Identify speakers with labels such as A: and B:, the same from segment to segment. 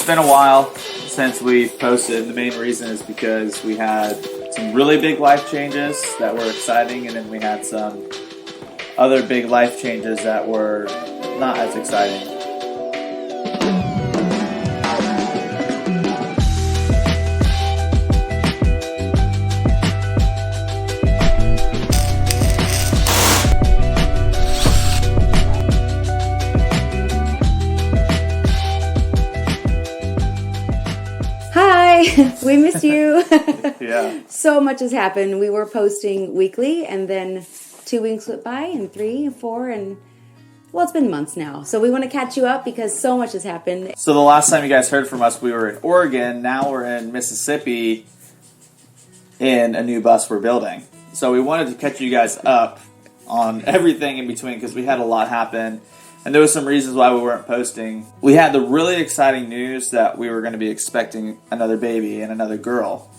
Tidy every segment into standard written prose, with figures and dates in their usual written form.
A: it's been a while since we posted. The main reason is because we had some really big life changes that were exciting, and then we had some other big life changes that were not as exciting.
B: We miss you.
A: Yeah.
B: So much has happened. We were posting weekly, and then 2 weeks went by, and 3 and 4, and well, it's been months now. So we want to catch you up because so much has happened.
A: So the last time you guys heard from us, we were in Oregon. Now we're in Mississippi in a new bus we're building. So we wanted to catch you guys up on everything in between because we had a lot happen. And there were some reasons why we weren't posting. We had the really exciting news that we were going to be expecting another baby and another girl.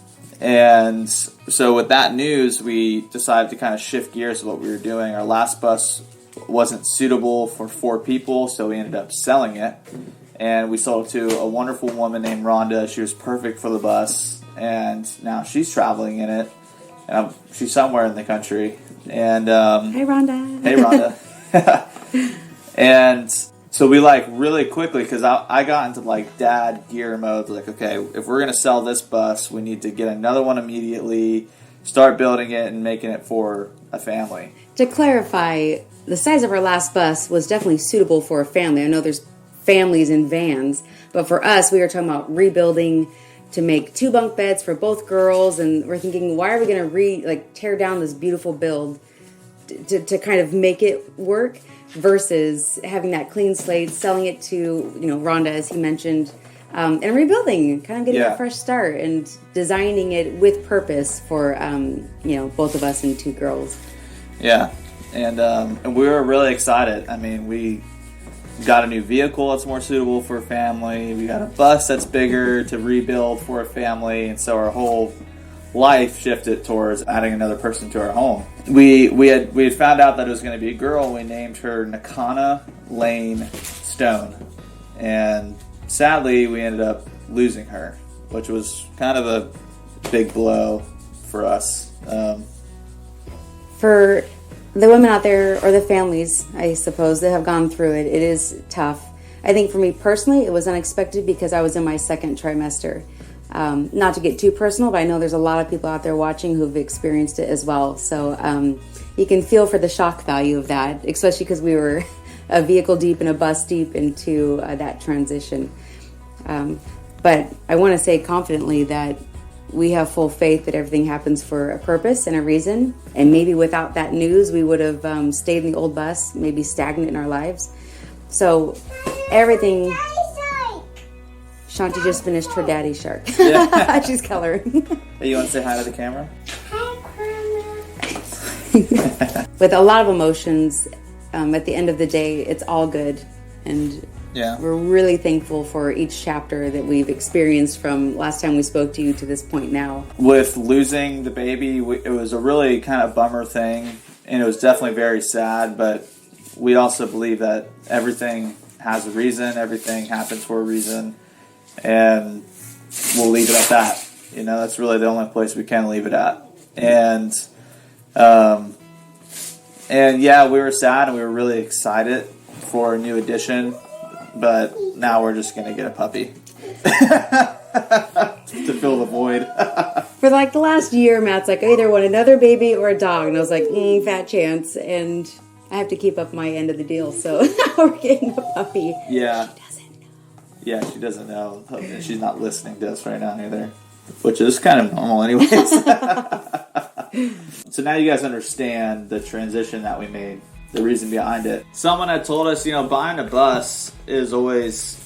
A: And so with that news, we decided to kind of shift gears to what we were doing. Our last bus wasn't suitable for 4 people, so we ended up selling it. And we sold it to a wonderful woman named Rhonda. She was perfect for the bus, and now she's traveling in it. And she's somewhere in the country. And
B: Hey, Rhonda.
A: Hey, Rhonda. And so we really quickly, because I got into dad gear mode, okay, if we're going to sell this bus, we need to get another one immediately, start building it and making it for a family.
B: To clarify, the size of our last bus was definitely suitable for a family. I know there's families in vans, but for us, we were talking about rebuilding to make 2 bunk beds for both girls, and we're thinking, why are we going to tear down this beautiful build to kind of make it work? Versus having that clean slate, selling it to, Rhonda, as he mentioned, and rebuilding, kind of getting a fresh start and designing it with purpose for, both of us and 2 girls.
A: Yeah, and we were really excited. I mean, we got a new vehicle that's more suitable for a family. We got a bus that's bigger to rebuild for a family, and so our whole life shifted towards adding another person to our home. We had found out that it was going to be a girl. We named her Nakana Lane Stone, and sadly we ended up losing her, which was kind of a big blow for us.
B: For the women out there, or the families, I suppose, that have gone through it, it is tough. I think for me personally, it was unexpected because I was in my 2nd trimester. Not to get too personal, but I know there's a lot of people out there watching who've experienced it as well. So you can feel for the shock value of that, especially because we were a vehicle deep and a bus deep into that transition. But I want to say confidently that we have full faith that everything happens for a purpose and a reason. And maybe without that news, we would have stayed in the old bus, maybe stagnant in our lives. So everything... Shanti just finished her daddy shark. Yeah. She's coloring.
A: Hey, you want to say hi to the camera?
B: Hi, With a lot of emotions, at the end of the day, it's all good. And we're really thankful for each chapter that we've experienced from last time we spoke to you to this point now.
A: With losing the baby, it was a really kind of bummer thing. And it was definitely very sad. But we also believe that everything has a reason. Everything happens for a reason. And we'll leave it at that. That's really the only place we can leave it at. And we were sad and we were really excited for a new addition, but now we're just gonna get a puppy to fill the void.
B: For the last year, Matt's I either want another baby or a dog, and I was like, fat chance, and I have to keep up my end of the deal. So now we're getting a puppy.
A: Yeah. Yeah, she doesn't know. She's not listening to us right now either, which is kind of normal anyways. So now you guys understand the transition that we made, the reason behind it. Someone had told us, buying a bus was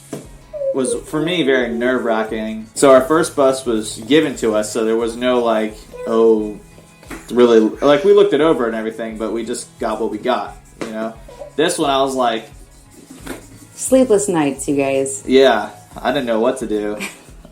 A: for me very nerve-wracking. So our first bus was given to us, so there was no really, we looked it over and everything, but we just got what we got, This one I was like,
B: sleepless nights, you guys.
A: Yeah, I didn't know what to do.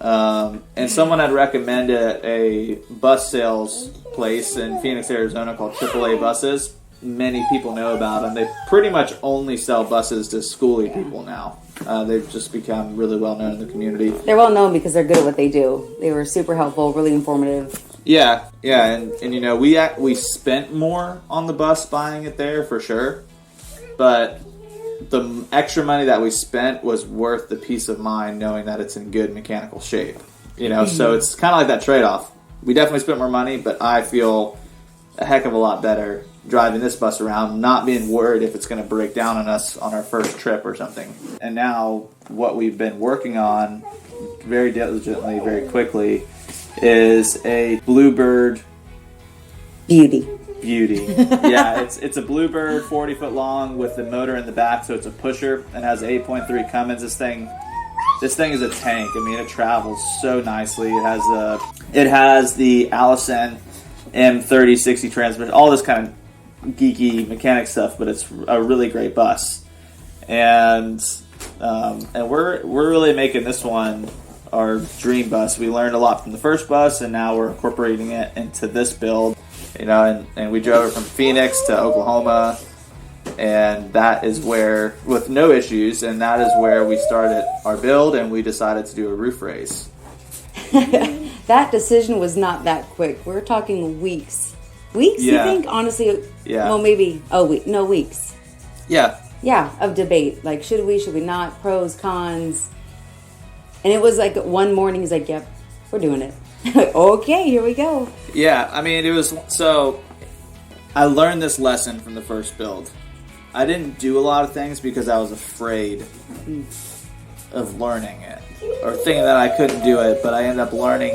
A: And someone had recommended a bus sales place in Phoenix, Arizona called AAA Buses. Many people know about them. They pretty much only sell buses to schoolie people now. They've just become really well known in the community.
B: They're well known because they're good at what they do. They were super helpful, really informative.
A: Yeah, and you know, we spent more on the bus buying it there for sure, but the extra money that we spent was worth the peace of mind knowing that it's in good mechanical shape. You know, so it's kind of like that trade-off. We definitely spent more money, but I feel a heck of a lot better driving this bus around, not being worried if it's going to break down on us on our first trip or something. And now what we've been working on very diligently, very quickly, is a Bluebird
B: Beauty.
A: Yeah, it's a Bluebird 40-foot long with the motor in the back, so it's a pusher and has 8.3 Cummins. This thing is a tank. I mean, it travels so nicely. It has the Allison M3060 transmission, all this kind of geeky mechanic stuff, but it's a really great bus. And we're really making this one our dream bus. We learned a lot from the first bus, and now we're incorporating it into this build. You know, and we drove it from Phoenix to Oklahoma, and that is where, with no issues, and that is where we started our build, and we decided to do a roof raise.
B: That decision was not that quick. We're talking weeks. Weeks,
A: Yeah.
B: you think? Honestly,
A: Yeah.
B: well, maybe, weeks.
A: Yeah.
B: Yeah, of debate. Like, should we not? Pros, cons. And it was like one morning, he's like, yep, we're doing it. Okay, here we go.
A: Yeah, I mean, it was, so I learned this lesson from the first build. I didn't do a lot of things because I was afraid of learning it or thinking that I couldn't do it, but I ended up learning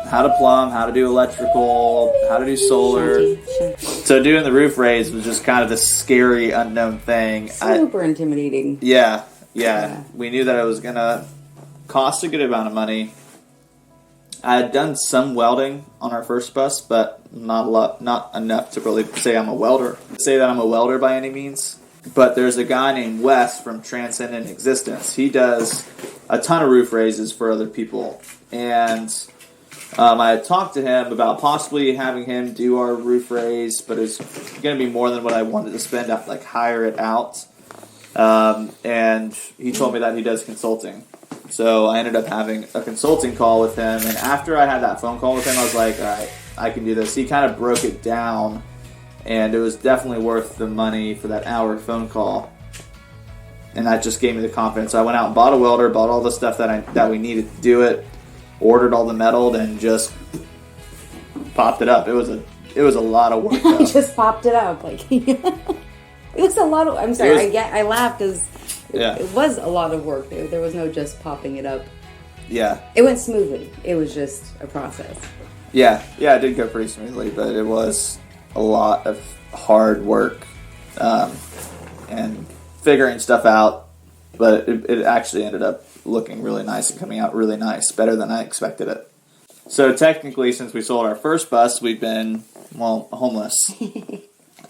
A: how to plumb, how to do electrical, how to do solar.
B: Sure.
A: So doing the roof raise was just kind of this scary, unknown thing.
B: Super intimidating.
A: Yeah. We knew that it was going to cost a good amount of money. I had done some welding on our first bus, but not enough to really say I'm a welder. Say that I'm a welder by any means. But there's a guy named Wes from Transcendent Existence. He does a ton of roof raises for other people. And I had talked to him about possibly having him do our roof raise, but it's going to be more than what I wanted to spend to like hire it out. And he told me that he does consulting. So I ended up having a consulting call with him, and after I had that phone call with him, I was like, all right, I can do this. He kind of broke it down, and it was definitely worth the money for that hour phone call. And that just gave me the confidence. So I went out and bought a welder, bought all the stuff that we needed to do it, ordered all the metal, and just popped it up. It was a lot of work.
B: I just popped it up. Like it was a lot of. I'm sorry. I laughed because it was a lot of work. There was no just popping it up.
A: Yeah.
B: It went smoothly. It was just a process.
A: Yeah, it did go pretty smoothly, but it was a lot of hard work and figuring stuff out. But it actually ended up looking really nice and coming out really nice, better than I expected it. So technically, since we sold our first bus, we've been, homeless.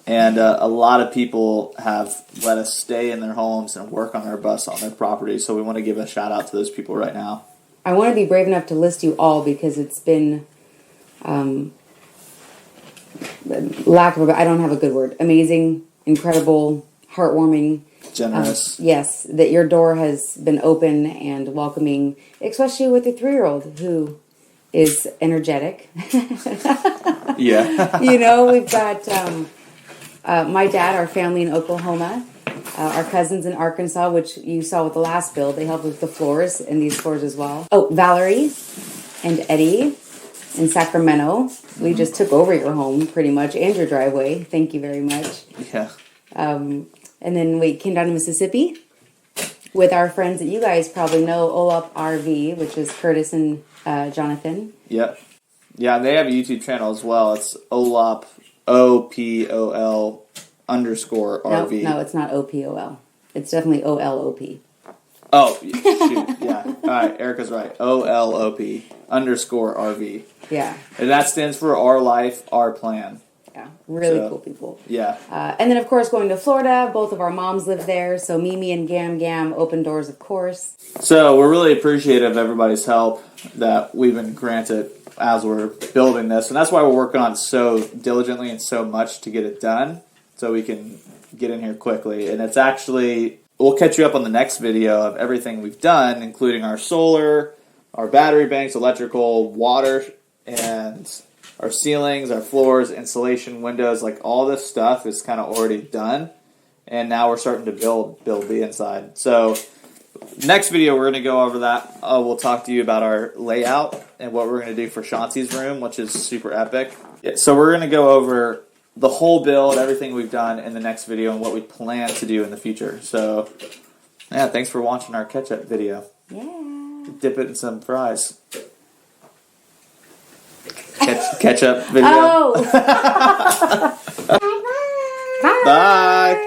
A: And a lot of people have let us stay in their homes and work on their bus on their property. So we want to give a shout out to those people right now.
B: I want to be brave enough to list you all because it's been, I don't have a good word, amazing, incredible, heartwarming.
A: Generous.
B: Yes, that your door has been open and welcoming, especially with a 3-year-old who is energetic.
A: Yeah.
B: We've got my dad, our family in Oklahoma, our cousins in Arkansas, which you saw with the last build. They helped with the floors and these floors as well. Oh, Valerie and Eddie in Sacramento. We just took over your home pretty much and your driveway. Thank you very much.
A: Yeah.
B: And then we came down to Mississippi with our friends that you guys probably know, Olap RV, which is Curtis and Jonathan.
A: Yep. Yeah, they have a YouTube channel as well. It's Olap, OPOL _RV.
B: No, it's not OPOL. It's definitely OLOP.
A: Oh, shoot. Yeah. All right, Erica's right. OLOP _RV.
B: Yeah.
A: And that stands for Our Life, Our Plan.
B: Yeah, really cool people.
A: Yeah.
B: And then, of course, going to Florida. Both of our moms live there. So Mimi and Gam Gam, open doors, of course.
A: So we're really appreciative of everybody's help that we've been granted as we're building this. And that's why we're working on so diligently and so much to get it done so we can get in here quickly. And it's actually we'll catch you up on the next video of everything we've done, including our solar, our battery banks, electrical, water, and our ceilings, our floors, insulation, windows. Like all this stuff is kind of already done, and now we're starting to build the inside. So next video we're going to go over that. We'll talk to you about our layout and what we're going to do for Chauncey's room, which is super epic. Yeah, so we're going to go over the whole build, everything we've done in the next video, and what we plan to do in the future. So, yeah, thanks for watching our catch-up video.
B: Yeah.
A: Dip it in some fries. Catch-up video.
B: Oh.
A: Bye.